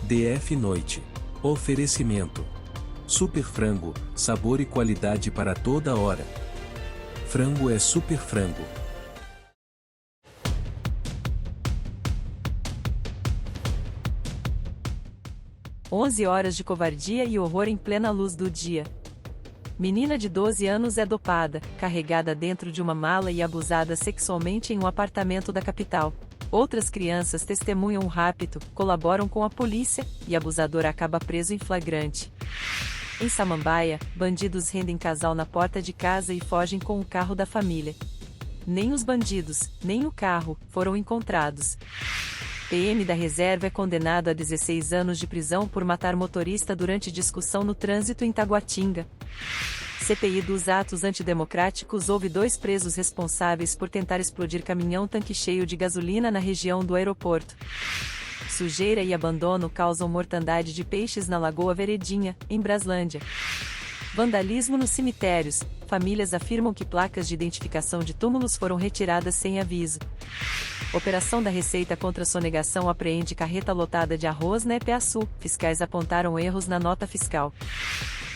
DF Noite. Oferecimento. Super frango, sabor e qualidade para toda hora. Frango é super frango. Onze horas de covardia e horror em plena luz do dia. Menina de 12 anos é dopada, carregada dentro de uma mala e abusada sexualmente em um apartamento da capital. Outras crianças testemunham o rapto, colaboram com a polícia, e abusador acaba preso em flagrante. Em Samambaia, bandidos rendem casal na porta de casa e fogem com o carro da família. Nem os bandidos, nem o carro, foram encontrados. PM da reserva é condenado a 16 anos de prisão por matar motorista durante discussão no trânsito em Taguatinga. CPI dos atos antidemocráticos houve 2 presos responsáveis por tentar explodir caminhão-tanque cheio de gasolina na região do aeroporto. Sujeira e abandono causam mortandade de peixes na Lagoa Veredinha, em Braslândia. Vandalismo nos cemitérios. Famílias afirmam que placas de identificação de túmulos foram retiradas sem aviso. Operação da Receita contra a sonegação apreende carreta lotada de arroz na Epeaçu. Fiscais apontaram erros na nota fiscal.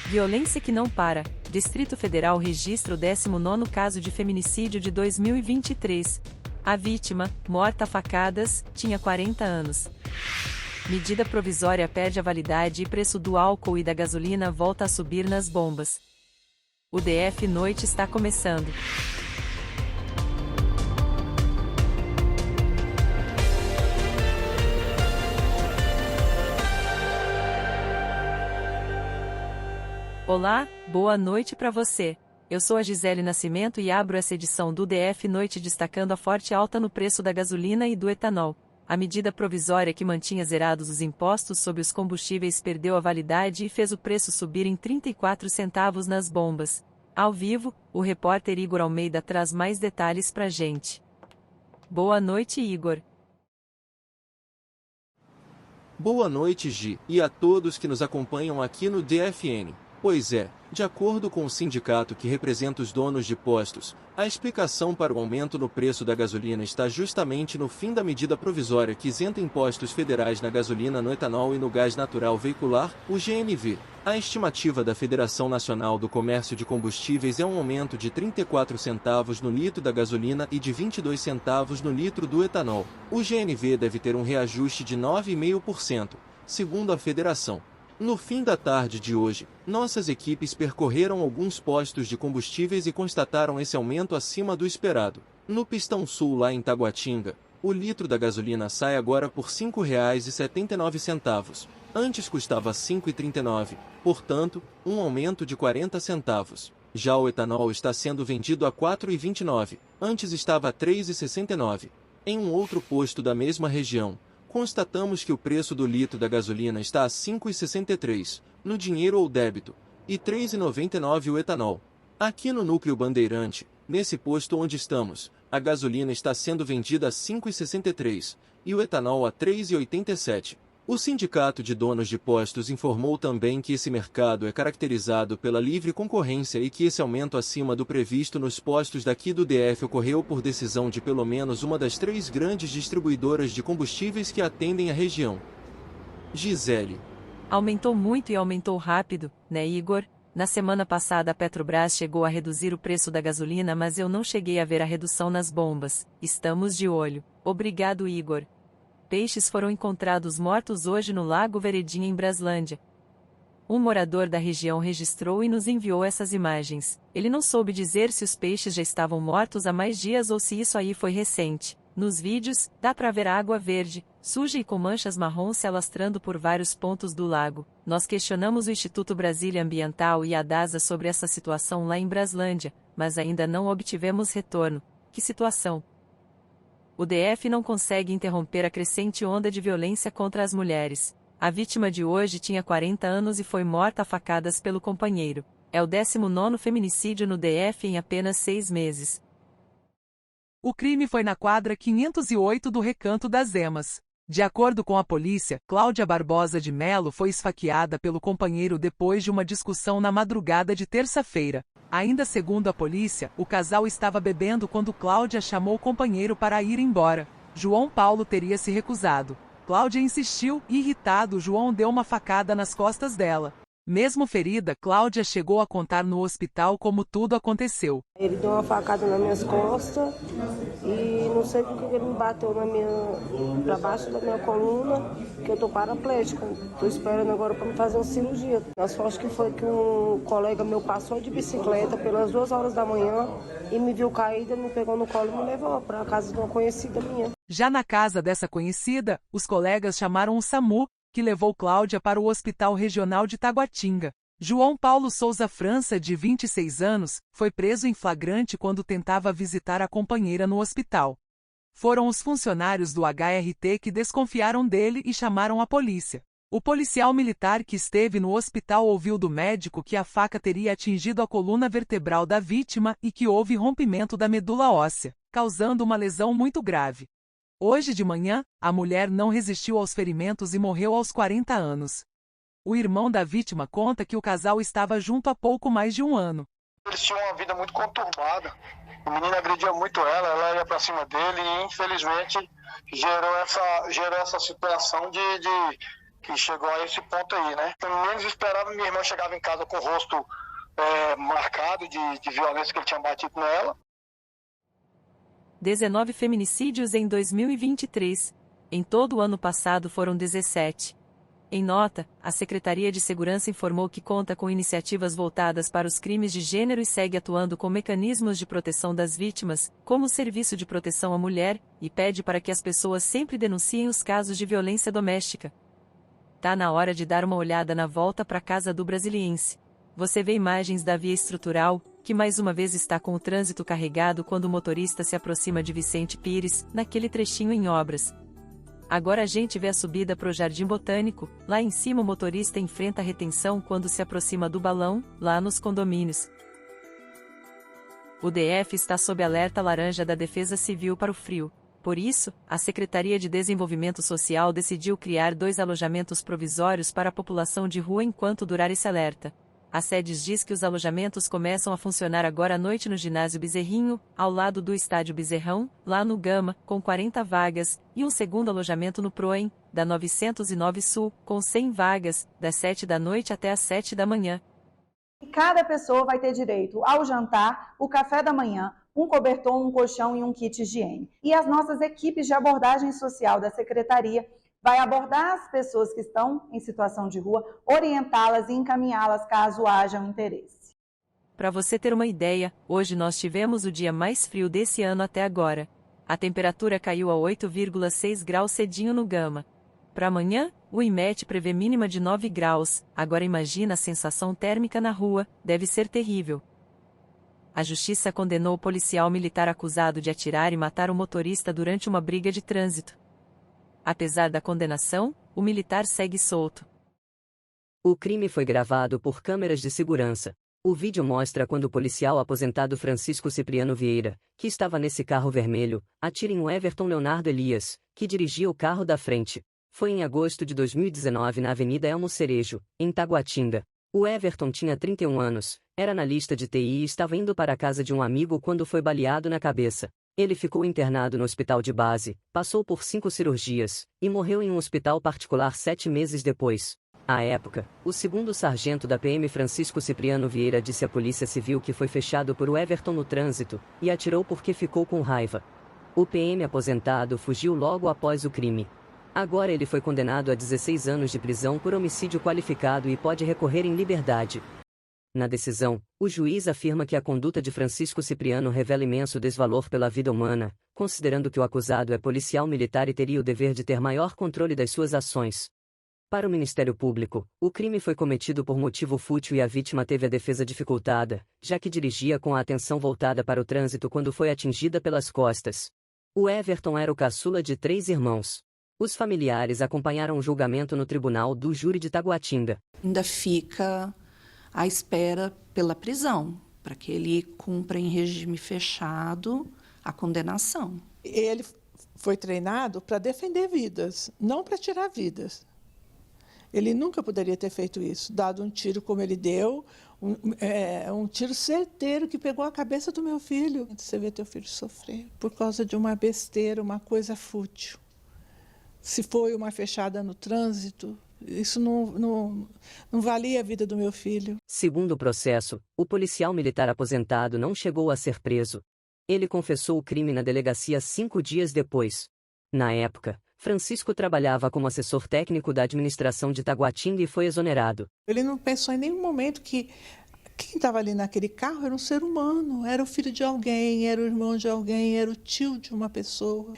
Violência que não para. Distrito Federal registra o 19º caso de feminicídio de 2023. A vítima, morta a facadas, tinha 40 anos. Medida provisória perde a validade e preço do álcool e da gasolina volta a subir nas bombas. O DF Noite está começando. Olá, boa noite para você. Eu sou a Gisele Nascimento e abro essa edição do DF Noite destacando a forte alta no preço da gasolina e do etanol. A medida provisória que mantinha zerados os impostos sobre os combustíveis perdeu a validade e fez o preço subir em 34 centavos nas bombas. Ao vivo, o repórter Igor Almeida traz mais detalhes pra gente. Boa noite, Igor. Boa noite, Gi, e a todos que nos acompanham aqui no DFN. Pois é, de acordo com o sindicato que representa os donos de postos, a explicação para o aumento no preço da gasolina está justamente no fim da medida provisória que isenta impostos federais na gasolina, no etanol e no gás natural veicular, o GNV. A estimativa da Federação Nacional do Comércio de Combustíveis é um aumento de 34 centavos no litro da gasolina e de 22 centavos no litro do etanol. O GNV deve ter um reajuste de 9,5%, segundo a federação. No fim da tarde de hoje, nossas equipes percorreram alguns postos de combustíveis e constataram esse aumento acima do esperado. No Pistão Sul, lá em Taguatinga, o litro da gasolina sai agora por R$ 5,79. Antes custava R$ 5,39, portanto, um aumento de 40 centavos. Já o etanol está sendo vendido a R$ 4,29, antes estava a R$ 3,69. Em um outro posto da mesma região, constatamos que o preço do litro da gasolina está a R$ 5,63, no dinheiro ou débito, e R$ 3,99 o etanol. Aqui no Núcleo Bandeirante, nesse posto onde estamos, a gasolina está sendo vendida a R$ 5,63, e o etanol a R$ 3,87. O Sindicato de Donos de Postos informou também que esse mercado é caracterizado pela livre concorrência e que esse aumento acima do previsto nos postos daqui do DF ocorreu por decisão de pelo menos uma das 3 grandes distribuidoras de combustíveis que atendem a região. Gisele. Aumentou muito e aumentou rápido, né, Igor? Na semana passada a Petrobras chegou a reduzir o preço da gasolina, mas eu não cheguei a ver a redução nas bombas. Estamos de olho. Obrigado, Igor. Peixes foram encontrados mortos hoje no Lago Veredinha, em Braslândia. Um morador da região registrou e nos enviou essas imagens. Ele não soube dizer se os peixes já estavam mortos há mais dias ou se isso aí foi recente. Nos vídeos, dá para ver a água verde, suja e com manchas marrom se alastrando por vários pontos do lago. Nós questionamos o Instituto Brasília Ambiental e a DASA sobre essa situação lá em Braslândia, mas ainda não obtivemos retorno. Que situação! O DF não consegue interromper a crescente onda de violência contra as mulheres. A vítima de hoje tinha 40 anos e foi morta a facadas pelo companheiro. É o 19º feminicídio no DF em apenas 6 meses. O crime foi na quadra 508 do Recanto das Emas. De acordo com a polícia, Cláudia Barbosa de Melo foi esfaqueada pelo companheiro depois de uma discussão na madrugada de terça-feira. Ainda segundo a polícia, o casal estava bebendo quando Cláudia chamou o companheiro para ir embora. João Paulo teria se recusado. Cláudia insistiu e, irritado, João deu uma facada nas costas dela. Mesmo ferida, Cláudia chegou a contar no hospital como tudo aconteceu. Ele deu uma facada nas minhas costas e não sei por que ele me bateu pra baixo da minha coluna, que eu tô paraplégica. Tô esperando agora para me fazer uma cirurgia. A sorte que foi que um colega meu passou de bicicleta pelas 2 horas da manhã e me viu caída, me pegou no colo e me levou para a casa de uma conhecida minha. Já na casa dessa conhecida, os colegas chamaram o SAMU, que levou Cláudia para o Hospital Regional de Taguatinga. João Paulo Souza França, de 26 anos, foi preso em flagrante quando tentava visitar a companheira no hospital. Foram os funcionários do HRT que desconfiaram dele e chamaram a polícia. O policial militar que esteve no hospital ouviu do médico que a faca teria atingido a coluna vertebral da vítima e que houve rompimento da medula óssea, causando uma lesão muito grave. Hoje de manhã, a mulher não resistiu aos ferimentos e morreu aos 40 anos. O irmão da vítima conta que o casal estava junto há pouco mais de um ano. Eles tinham uma vida muito conturbada. O menino agredia muito ela ia para cima dele e, infelizmente, gerou essa situação de que chegou a esse ponto aí, né? Eu menos esperava, minha irmã chegava em casa com o rosto marcado de violência que ele tinha batido nela. 19 feminicídios em 2023. Em todo o ano passado foram 17. Em nota, a Secretaria de Segurança informou que conta com iniciativas voltadas para os crimes de gênero e segue atuando com mecanismos de proteção das vítimas, como o Serviço de Proteção à Mulher, e pede para que as pessoas sempre denunciem os casos de violência doméstica. Tá na hora de dar uma olhada na volta para casa do Brasiliense. Você vê imagens da via estrutural, que mais uma vez está com o trânsito carregado quando o motorista se aproxima de Vicente Pires, naquele trechinho em obras. Agora a gente vê a subida para o Jardim Botânico, lá em cima o motorista enfrenta a retenção quando se aproxima do balão, lá nos condomínios. O DF está sob alerta laranja da Defesa Civil para o frio. Por isso, a Secretaria de Desenvolvimento Social decidiu criar 2 alojamentos provisórios para a população de rua enquanto durar esse alerta. A SEDES diz que os alojamentos começam a funcionar agora à noite no Ginásio Bezerrinho, ao lado do Estádio Bezerrão, lá no Gama, com 40 vagas, e um segundo alojamento no Proem, da 909 Sul, com 100 vagas, das 7 da noite até as 7 da manhã. Cada pessoa vai ter direito ao jantar, o café da manhã, um cobertor, um colchão e um kit higiene. E as nossas equipes de abordagem social da Secretaria vai abordar as pessoas que estão em situação de rua, orientá-las e encaminhá-las caso haja um interesse. Para você ter uma ideia, hoje nós tivemos o dia mais frio desse ano até agora. A temperatura caiu a 8,6 graus cedinho no Gama. Para amanhã, o IMET prevê mínima de 9 graus, agora imagina a sensação térmica na rua, deve ser terrível. A Justiça condenou o policial militar acusado de atirar e matar o motorista durante uma briga de trânsito. Apesar da condenação, o militar segue solto. O crime foi gravado por câmeras de segurança. O vídeo mostra quando o policial aposentado Francisco Cipriano Vieira, que estava nesse carro vermelho, atira em Everton Leonardo Elias, que dirigia o carro da frente. Foi em agosto de 2019 na Avenida Elmo Cerejo, em Taguatinga. O Everton tinha 31 anos, era analista de TI e estava indo para a casa de um amigo quando foi baleado na cabeça. Ele ficou internado no hospital de base, passou por 5 cirurgias, e morreu em um hospital particular 7 meses depois. À época, o segundo sargento da PM Francisco Cipriano Vieira disse à Polícia Civil que foi fechado por Everton no trânsito, e atirou porque ficou com raiva. O PM aposentado fugiu logo após o crime. Agora ele foi condenado a 16 anos de prisão por homicídio qualificado e pode recorrer em liberdade. Na decisão, o juiz afirma que a conduta de Francisco Cipriano revela imenso desvalor pela vida humana, considerando que o acusado é policial militar e teria o dever de ter maior controle das suas ações. Para o Ministério Público, o crime foi cometido por motivo fútil e a vítima teve a defesa dificultada, já que dirigia com a atenção voltada para o trânsito quando foi atingida pelas costas. O Everton era o caçula de 3 irmãos. Os familiares acompanharam o julgamento no tribunal do júri de Taguatinga. Ainda fica à espera pela prisão, para que ele cumpra em regime fechado a condenação. Ele foi treinado para defender vidas, não para tirar vidas. Ele nunca poderia ter feito isso, dado um tiro como ele deu, um tiro certeiro que pegou a cabeça do meu filho. Você vê teu filho sofrer por causa de uma besteira, uma coisa fútil. se foi uma fechada no trânsito. Isso não valia a vida do meu filho. Segundo o processo, o policial militar aposentado não chegou a ser preso. Ele confessou o crime na delegacia 5 dias depois. Na época, Francisco trabalhava como assessor técnico da administração de Taguatinga e foi exonerado. Ele não pensou em nenhum momento que quem estava ali naquele carro era um ser humano, era o filho de alguém, era o irmão de alguém, era o tio de uma pessoa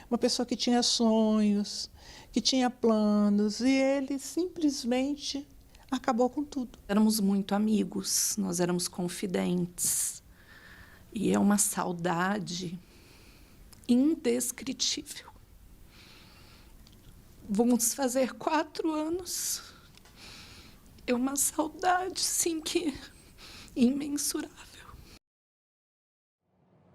que tinha sonhos, que tinha planos, e ele simplesmente acabou com tudo. Éramos muito amigos, nós éramos confidentes, e é uma saudade indescritível. Vamos fazer 4 anos, é uma saudade, sim, que imensurável.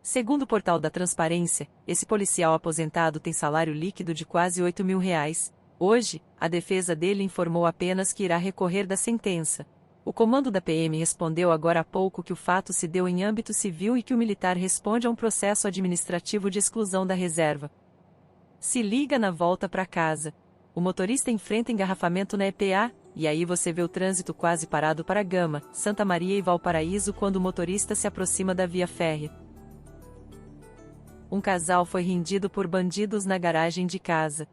Segundo o portal da Transparência, esse policial aposentado tem salário líquido de quase R$ 8.000. Hoje, a defesa dele informou apenas que irá recorrer da sentença. O comando da PM respondeu agora há pouco que o fato se deu em âmbito civil e que o militar responde a um processo administrativo de exclusão da reserva. Se liga na volta para casa. O motorista enfrenta engarrafamento na EPA, e aí você vê o trânsito quase parado para Gama, Santa Maria e Valparaíso quando o motorista se aproxima da via férrea. Um casal foi rendido por bandidos na garagem de casa.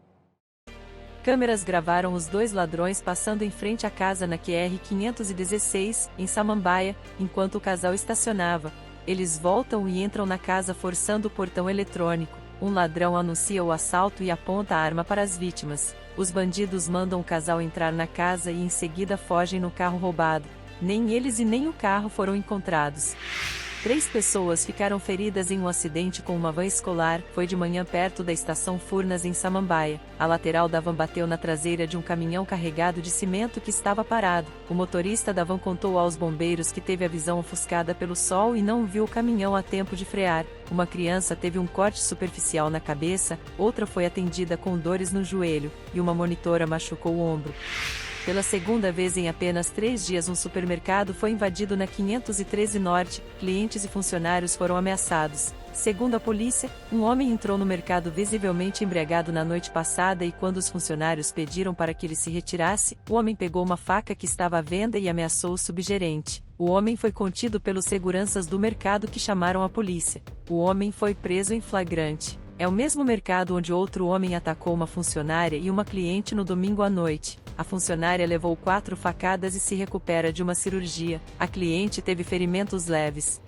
Câmeras gravaram os 2 ladrões passando em frente à casa na QR 516, em Samambaia, enquanto o casal estacionava. Eles voltam e entram na casa forçando o portão eletrônico. Um ladrão anuncia o assalto e aponta a arma para as vítimas. Os bandidos mandam o casal entrar na casa e em seguida fogem no carro roubado. Nem eles e nem o carro foram encontrados. 3 pessoas ficaram feridas em um acidente com uma van escolar. Foi de manhã perto da estação Furnas em Samambaia. A lateral da van bateu na traseira de um caminhão carregado de cimento que estava parado. O motorista da van contou aos bombeiros que teve a visão ofuscada pelo sol e não viu o caminhão a tempo de frear. Uma criança teve um corte superficial na cabeça, outra foi atendida com dores no joelho, e uma monitora machucou o ombro. Pela segunda vez em apenas 3 dias um supermercado foi invadido na 513 Norte, clientes e funcionários foram ameaçados. Segundo a polícia, um homem entrou no mercado visivelmente embriagado na noite passada e quando os funcionários pediram para que ele se retirasse, o homem pegou uma faca que estava à venda e ameaçou o subgerente. O homem foi contido pelos seguranças do mercado que chamaram a polícia. O homem foi preso em flagrante. É o mesmo mercado onde outro homem atacou uma funcionária e uma cliente no domingo à noite. A funcionária levou 4 facadas e se recupera de uma cirurgia. A cliente teve ferimentos leves.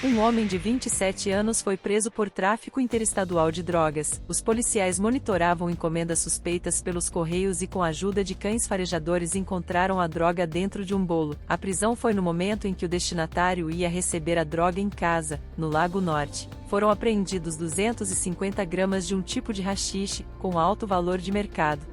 Um homem de 27 anos foi preso por tráfico interestadual de drogas. Os policiais monitoravam encomendas suspeitas pelos correios e com a ajuda de cães farejadores encontraram a droga dentro de um bolo. A prisão foi no momento em que o destinatário ia receber a droga em casa, no Lago Norte. Foram apreendidos 250 gramas de um tipo de haxixe, com alto valor de mercado.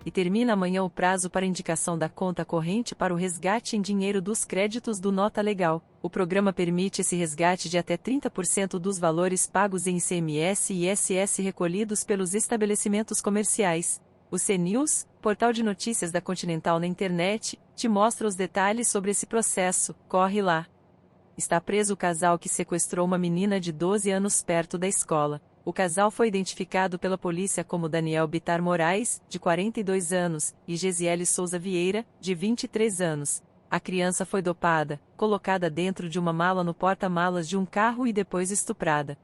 E termina amanhã o prazo para indicação da conta corrente para o resgate em dinheiro dos créditos do Nota Legal. O programa permite esse resgate de até 30% dos valores pagos em ICMS e ISS recolhidos pelos estabelecimentos comerciais. O CNews, portal de notícias da Continental na internet, te mostra os detalhes sobre esse processo. Corre lá. Está preso o casal que sequestrou uma menina de 12 anos perto da escola. O casal foi identificado pela polícia como Daniel Bitar Moraes, de 42 anos, e Gesiele Souza Vieira, de 23 anos. A criança foi dopada, colocada dentro de uma mala no porta-malas de um carro e depois estuprada.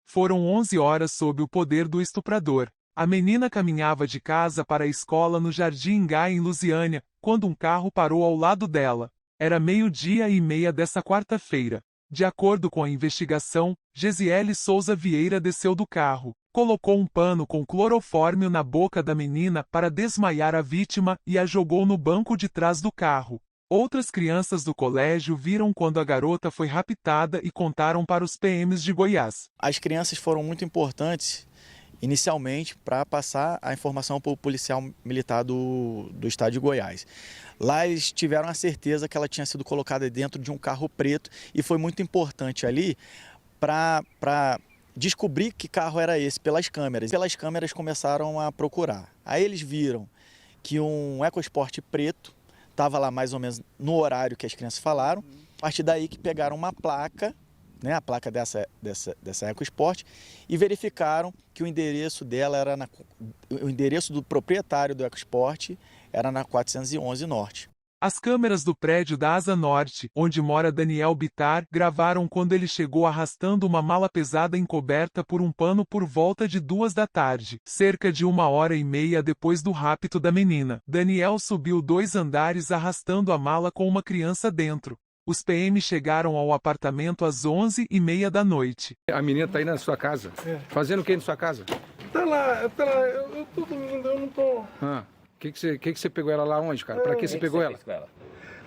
Foram 11 horas sob o poder do estuprador. A menina caminhava de casa para a escola no Jardim Ingá, em Lusiânia, quando um carro parou ao lado dela. Era 12:30 dessa quarta-feira. De acordo com a investigação, Gesiele Souza Vieira desceu do carro, colocou um pano com clorofórmio na boca da menina para desmaiar a vítima e a jogou no banco de trás do carro. Outras crianças do colégio viram quando a garota foi raptada e contaram para os PMs de Goiás. As crianças foram muito importantes inicialmente para passar a informação para o policial militar do estado de Goiás. Lá eles tiveram a certeza que ela tinha sido colocada dentro de um carro preto e foi muito importante ali para descobrir que carro era esse pelas câmeras. Pelas câmeras começaram a procurar. Aí eles viram que um EcoSport preto estava lá mais ou menos no horário que as crianças falaram. A partir daí que pegaram uma placa né, a placa dessa EcoSport, e verificaram que o endereço dela era o endereço do proprietário do EcoSport era na 411 Norte. As câmeras do prédio da Asa Norte, onde mora Daniel Bittar, gravaram quando ele chegou arrastando uma mala pesada encoberta por um pano por volta de 2 da tarde, cerca de 1h30 depois do rapto da menina. Daniel subiu 2 andares arrastando a mala com uma criança dentro. Os PM chegaram ao apartamento às 11h30 da noite. A menina tá aí na sua casa? Fazendo o que na sua casa? Tá lá, eu tô dormindo, eu não tô... Que você pegou ela lá onde, cara? Pra que você pegou ela?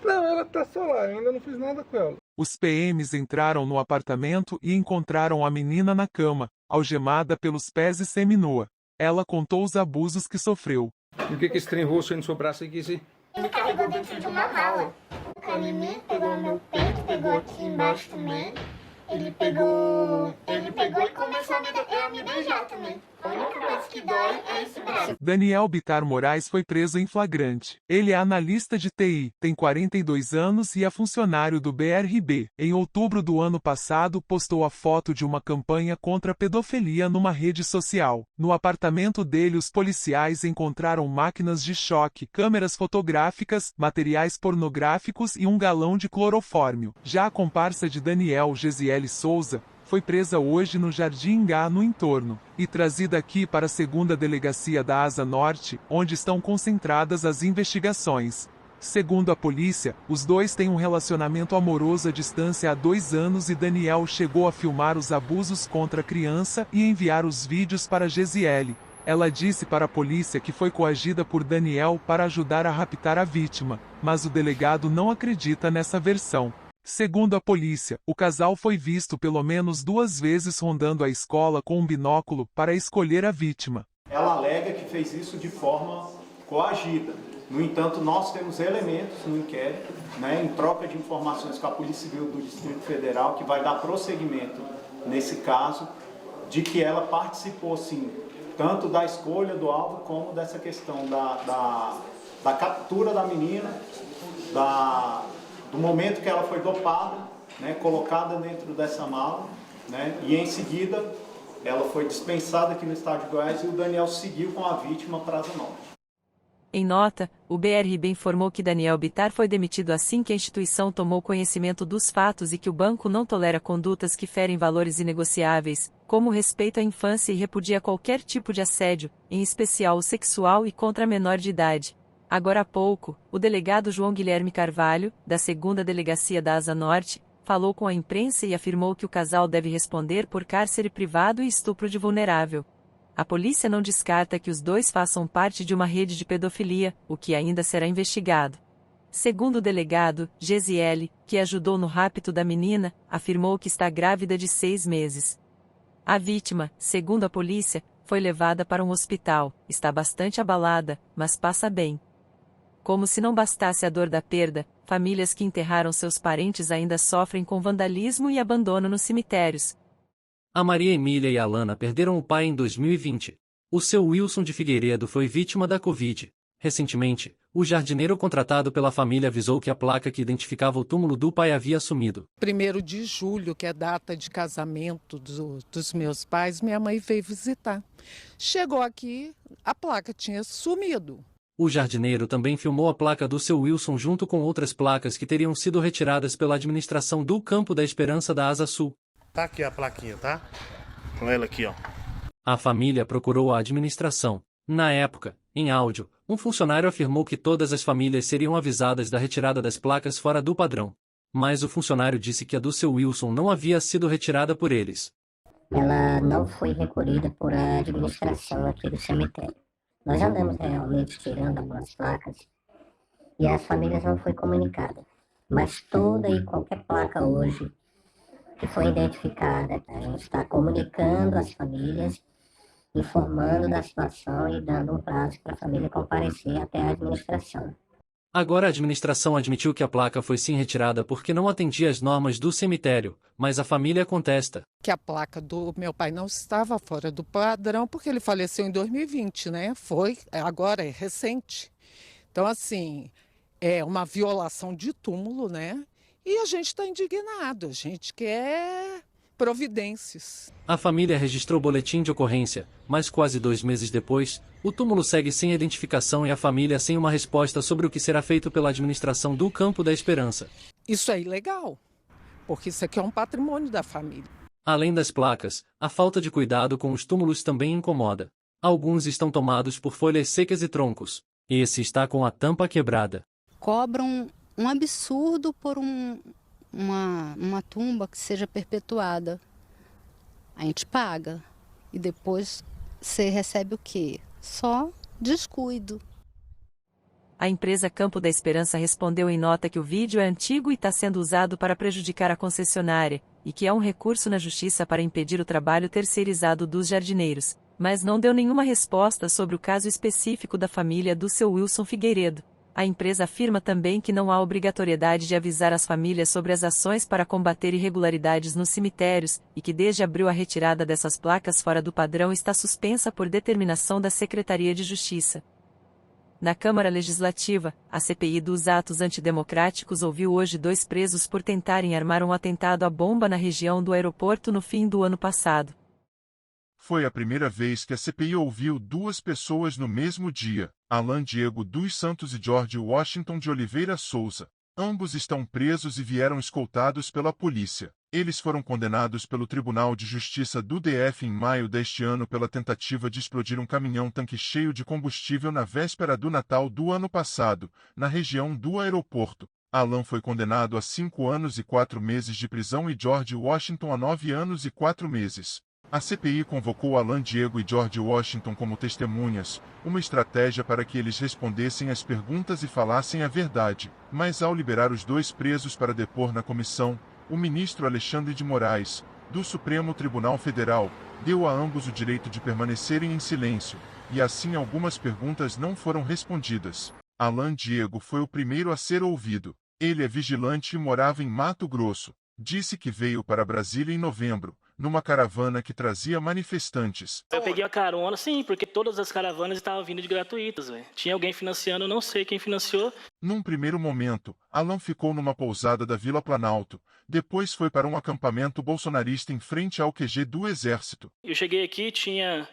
Não, ela tá só lá, eu ainda não fiz nada com ela. Os PMs entraram no apartamento e encontraram a menina na cama, algemada pelos pés e seminua. Ela contou os abusos que sofreu. E o que esse trem roxo aí no seu braço aqui? Ele carregou dentro de uma mala. Ele me pegou no meu peito, pegou aqui embaixo também. Ele pegou e começou a me beijar também. A única coisa que dói é esse braço. Daniel Bittar Moraes foi preso em flagrante. Ele é analista de TI, tem 42 anos e é funcionário do BRB. Em outubro do ano passado, postou a foto de uma campanha contra a pedofilia numa rede social. No apartamento dele, os policiais encontraram máquinas de choque, câmeras fotográficas, materiais pornográficos e um galão de clorofórmio. Já a comparsa de Daniel, Gesiele Souza, foi presa hoje no Jardim Ingá, no entorno, e trazida aqui para a 2ª Delegacia da Asa Norte, onde estão concentradas as investigações. Segundo a polícia, os dois têm um relacionamento amoroso à distância há 2 anos e Daniel chegou a filmar os abusos contra a criança e enviar os vídeos para Gesiele. Ela disse para a polícia que foi coagida por Daniel para ajudar a raptar a vítima, mas o delegado não acredita nessa versão. Segundo a polícia, o casal foi visto pelo menos 2 vezes rondando a escola com um binóculo para escolher a vítima. Ela alega que fez isso de forma coagida. No entanto, nós temos elementos no inquérito, em troca de informações com a Polícia Civil do Distrito Federal, que vai dar prosseguimento nesse caso, de que ela participou, sim, tanto da escolha do alvo, como dessa questão da captura da menina, do momento que ela foi dopada, colocada dentro dessa mala, e em seguida ela foi dispensada aqui no estado de Goiás e o Daniel seguiu com a vítima para a Asa Norte. Em nota, o BRB informou que Daniel Bittar foi demitido assim que a instituição tomou conhecimento dos fatos e que o banco não tolera condutas que ferem valores inegociáveis, como o respeito à infância e repudia qualquer tipo de assédio, em especial o sexual e contra a menor de idade. Agora há pouco, o delegado João Guilherme Carvalho, da 2ª Delegacia da Asa Norte, falou com a imprensa e afirmou que o casal deve responder por cárcere privado e estupro de vulnerável. A polícia não descarta que os dois façam parte de uma rede de pedofilia, o que ainda será investigado. Segundo o delegado, Gesiele, que ajudou no rapto da menina, afirmou que está grávida de 6 meses. A vítima, segundo a polícia, foi levada para um hospital, está bastante abalada, mas passa bem. Como se não bastasse a dor da perda, famílias que enterraram seus parentes ainda sofrem com vandalismo e abandono nos cemitérios. A Maria Emília e a Alana perderam o pai em 2020. O seu Wilson de Figueiredo foi vítima da Covid. Recentemente, o jardineiro contratado pela família avisou que a placa que identificava o túmulo do pai havia sumido. 1º de julho, que é a data de casamento dos meus pais, minha mãe veio visitar. Chegou aqui, a placa tinha sumido. O jardineiro também filmou a placa do seu Wilson junto com outras placas que teriam sido retiradas pela administração do Campo da Esperança da Asa Sul. Tá aqui a plaquinha, tá? Com ela aqui, ó. A família procurou a administração. Na época, em áudio, um funcionário afirmou que todas as famílias seriam avisadas da retirada das placas fora do padrão. Mas o funcionário disse que a do seu Wilson não havia sido retirada por eles. Ela não foi recolhida por a administração aqui do cemitério. Nós andamos realmente tirando algumas placas e as famílias não foi comunicada. Mas toda e qualquer placa hoje que foi identificada, a gente está comunicando às famílias, informando da situação e dando um prazo para a família comparecer até a administração. Agora a administração admitiu que a placa foi sim retirada porque não atendia às normas do cemitério, mas a família contesta. Que a placa do meu pai não estava fora do padrão porque ele faleceu em 2020, né? Agora é recente. Então, assim, é uma violação de túmulo, né? E a gente está indignado, a gente quer providências. A família registrou boletim de ocorrência, mas quase 2 meses depois, o túmulo segue sem identificação e a família sem uma resposta sobre o que será feito pela administração do Campo da Esperança. Isso é ilegal, porque isso aqui é um patrimônio da família. Além das placas, a falta de cuidado com os túmulos também incomoda. Alguns estão tomados por folhas secas e troncos. Esse está com a tampa quebrada. Cobram um absurdo por uma tumba que seja perpetuada. A gente paga e depois você recebe o quê? Só descuido. A empresa Campo da Esperança respondeu em nota que o vídeo é antigo e está sendo usado para prejudicar a concessionária, e que há um recurso na justiça para impedir o trabalho terceirizado dos jardineiros, mas não deu nenhuma resposta sobre o caso específico da família do seu Wilson Figueiredo. A empresa afirma também que não há obrigatoriedade de avisar as famílias sobre as ações para combater irregularidades nos cemitérios, e que desde abril a retirada dessas placas fora do padrão está suspensa por determinação da Secretaria de Justiça. Na Câmara Legislativa, a CPI dos atos antidemocráticos ouviu hoje 2 presos por tentarem armar um atentado à bomba na região do aeroporto no fim do ano passado. Foi a primeira vez que a CPI ouviu 2 pessoas no mesmo dia, Alan Diego dos Santos e George Washington de Oliveira Souza. Ambos estão presos e vieram escoltados pela polícia. Eles foram condenados pelo Tribunal de Justiça do DF em maio deste ano pela tentativa de explodir um caminhão-tanque cheio de combustível na véspera do Natal do ano passado, na região do aeroporto. Alan foi condenado a 5 anos e 4 meses de prisão e George Washington a 9 anos e 4 meses. A CPI convocou Alan Diego e George Washington como testemunhas, uma estratégia para que eles respondessem às perguntas e falassem a verdade. Mas ao liberar os 2 presos para depor na comissão, o ministro Alexandre de Moraes, do Supremo Tribunal Federal, deu a ambos o direito de permanecerem em silêncio, e assim algumas perguntas não foram respondidas. Alan Diego foi o primeiro a ser ouvido. Ele é vigilante e morava em Mato Grosso. Disse que veio para Brasília em novembro, numa caravana que trazia manifestantes. Eu peguei a carona, sim, porque todas as caravanas estavam vindo de gratuitas, velho. Tinha alguém financiando, eu não sei quem financiou. Num primeiro momento, Alan ficou numa pousada da Vila Planalto, depois foi para um acampamento bolsonarista em frente ao QG do Exército. Eu cheguei aqui, tinha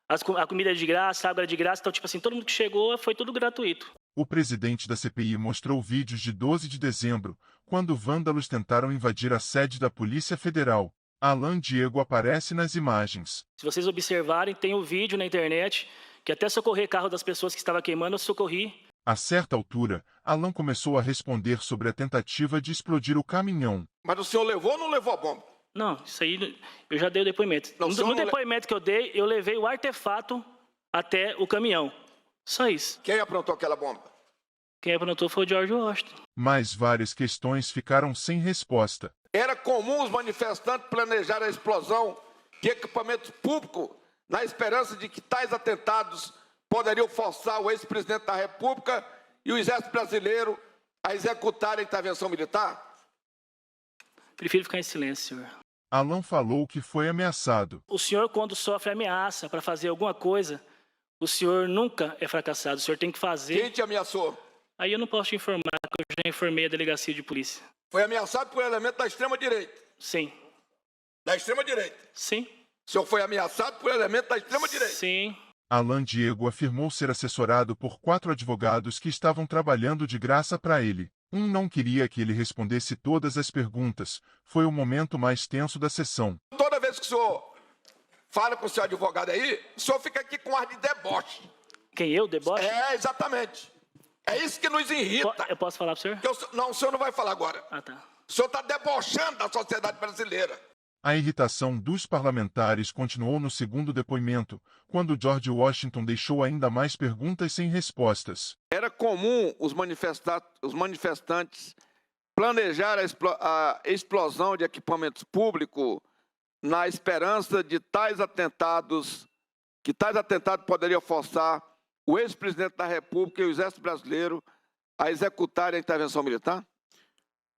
a comida de graça, a água de graça, então tipo assim, todo mundo que chegou foi tudo gratuito. O presidente da CPI mostrou vídeos de 12 de dezembro, quando vândalos tentaram invadir a sede da Polícia Federal. Alan Diego aparece nas imagens. Se vocês observarem, tem um vídeo na internet que até socorrer carro das pessoas que estavam queimando, eu socorri. A certa altura, Alan começou a responder sobre a tentativa de explodir o caminhão. Mas o senhor levou ou não levou a bomba? Não, isso aí eu já dei o depoimento. No depoimento que eu dei, eu levei o artefato até o caminhão. Só isso. Quem aprontou aquela bomba? Quem aprontou foi o George Washington. Mas várias questões ficaram sem resposta. Era comum os manifestantes planejarem a explosão de equipamentos públicos na esperança de que tais atentados poderiam forçar o ex-presidente da República e o Exército Brasileiro a executar a intervenção militar? Prefiro ficar em silêncio, senhor. Alan falou que foi ameaçado. O senhor, quando sofre ameaça para fazer alguma coisa, o senhor nunca é fracassado. O senhor tem que fazer... Quem te ameaçou? Aí eu não posso te informar, porque eu já informei a delegacia de polícia. Foi ameaçado por elemento da extrema-direita? Sim. Da extrema-direita? Sim. O senhor foi ameaçado por elemento da extrema-direita? Sim. Alan Diego afirmou ser assessorado por 4 advogados que estavam trabalhando de graça para ele. Um não queria que ele respondesse todas as perguntas. Foi o momento mais tenso da sessão. Toda vez que o senhor fala com o seu advogado aí, o senhor fica aqui com ar de deboche. Quem, eu? Deboche? É, exatamente. É isso que nos irrita. Eu posso falar para o senhor? Não, o senhor não vai falar agora. Ah, tá. O senhor está debochando da sociedade brasileira. A irritação dos parlamentares continuou no segundo depoimento, quando George Washington deixou ainda mais perguntas sem respostas. Era comum os manifestantes planejar a explosão de equipamentos públicos na esperança de que tais atentados poderiam forçar o ex-presidente da República e o Exército Brasileiro a executarem a intervenção militar?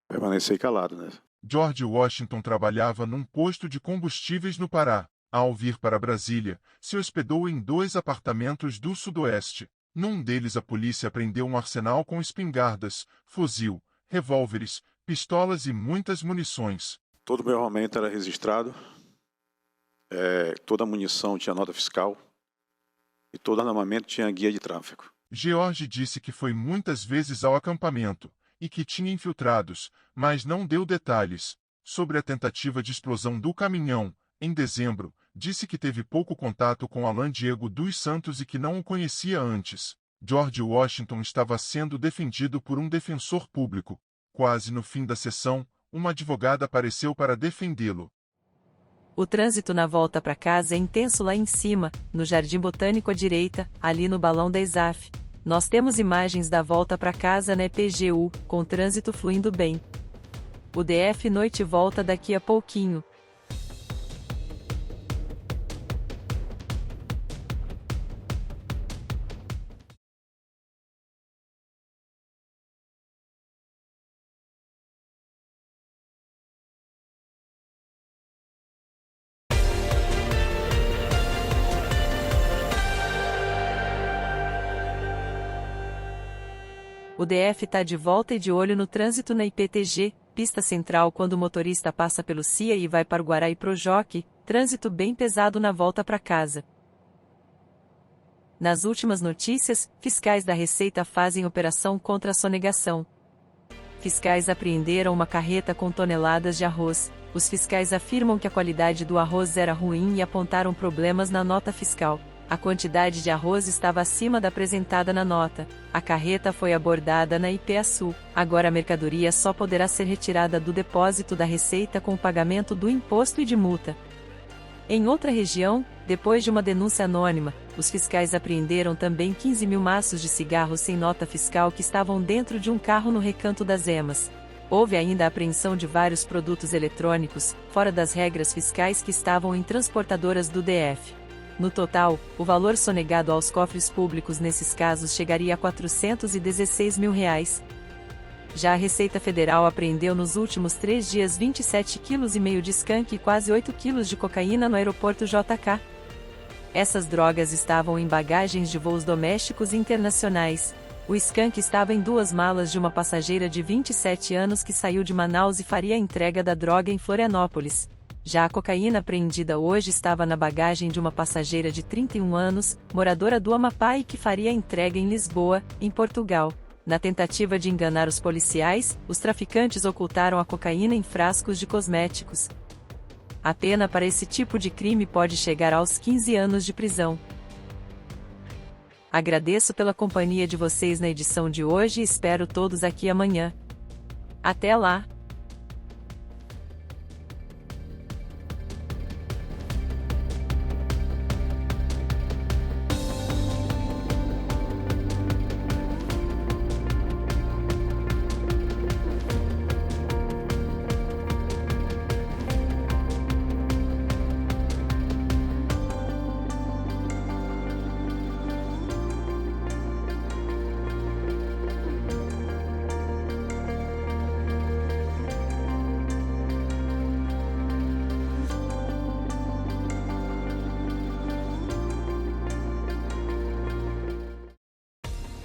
Permaneci calado, né? George Washington trabalhava num posto de combustíveis no Pará. Ao vir para Brasília, se hospedou em 2 apartamentos do Sudoeste. Num deles a polícia apreendeu um arsenal com espingardas, fuzil, revólveres, pistolas e muitas munições. Todo o meu armamento era registrado, toda a munição tinha nota fiscal e todo armamento tinha guia de tráfego. George disse que foi muitas vezes ao acampamento e que tinha infiltrados, mas não deu detalhes. Sobre a tentativa de explosão do caminhão, em dezembro, disse que teve pouco contato com Alan Diego dos Santos e que não o conhecia antes. George Washington estava sendo defendido por um defensor público. Quase no fim da sessão, uma advogada apareceu para defendê-lo. O trânsito na volta para casa é intenso lá em cima, no Jardim Botânico à direita, ali no balão da ISAF. Nós temos imagens da volta para casa na EPGU, com o trânsito fluindo bem. O DF Noite volta daqui a pouquinho. O DF tá de volta e de olho no trânsito na IPTG, pista central quando o motorista passa pelo CIA e vai para o Guará e Projoc, trânsito bem pesado na volta para casa. Nas últimas notícias, fiscais da Receita fazem operação contra a sonegação. Fiscais apreenderam uma carreta com toneladas de arroz. Os fiscais afirmam que a qualidade do arroz era ruim e apontaram problemas na nota fiscal. A quantidade de arroz estava acima da apresentada na nota. A carreta foi abordada na IPASU. Agora a mercadoria só poderá ser retirada do depósito da Receita com o pagamento do imposto e de multa. Em outra região, depois de uma denúncia anônima, os fiscais apreenderam também 15 mil maços de cigarros sem nota fiscal que estavam dentro de um carro no Recanto das Emas. Houve ainda a apreensão de vários produtos eletrônicos, fora das regras fiscais que estavam em transportadoras do DF. No total, o valor sonegado aos cofres públicos nesses casos chegaria a R$416 mil. Já a Receita Federal apreendeu nos últimos 3 dias 27,5 kg de skunk e quase 8 kg de cocaína no aeroporto JK. Essas drogas estavam em bagagens de voos domésticos e internacionais. O skunk estava em 2 malas de uma passageira de 27 anos que saiu de Manaus e faria a entrega da droga em Florianópolis. Já a cocaína apreendida hoje estava na bagagem de uma passageira de 31 anos, moradora do Amapá e que faria a entrega em Lisboa, em Portugal. Na tentativa de enganar os policiais, os traficantes ocultaram a cocaína em frascos de cosméticos. A pena para esse tipo de crime pode chegar aos 15 anos de prisão. Agradeço pela companhia de vocês na edição de hoje e espero todos aqui amanhã. Até lá!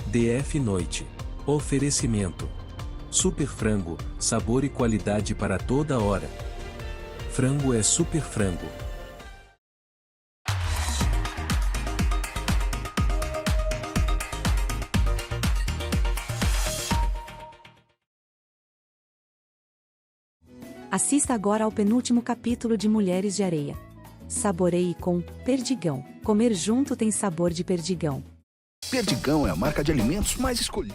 DF Noite. Oferecimento. Super frango, sabor e qualidade para toda hora. Frango é super frango. Assista agora ao penúltimo capítulo de Mulheres de Areia. Saboreie com Perdigão. Comer junto tem sabor de perdigão. Perdigão é a marca de alimentos mais escolhida.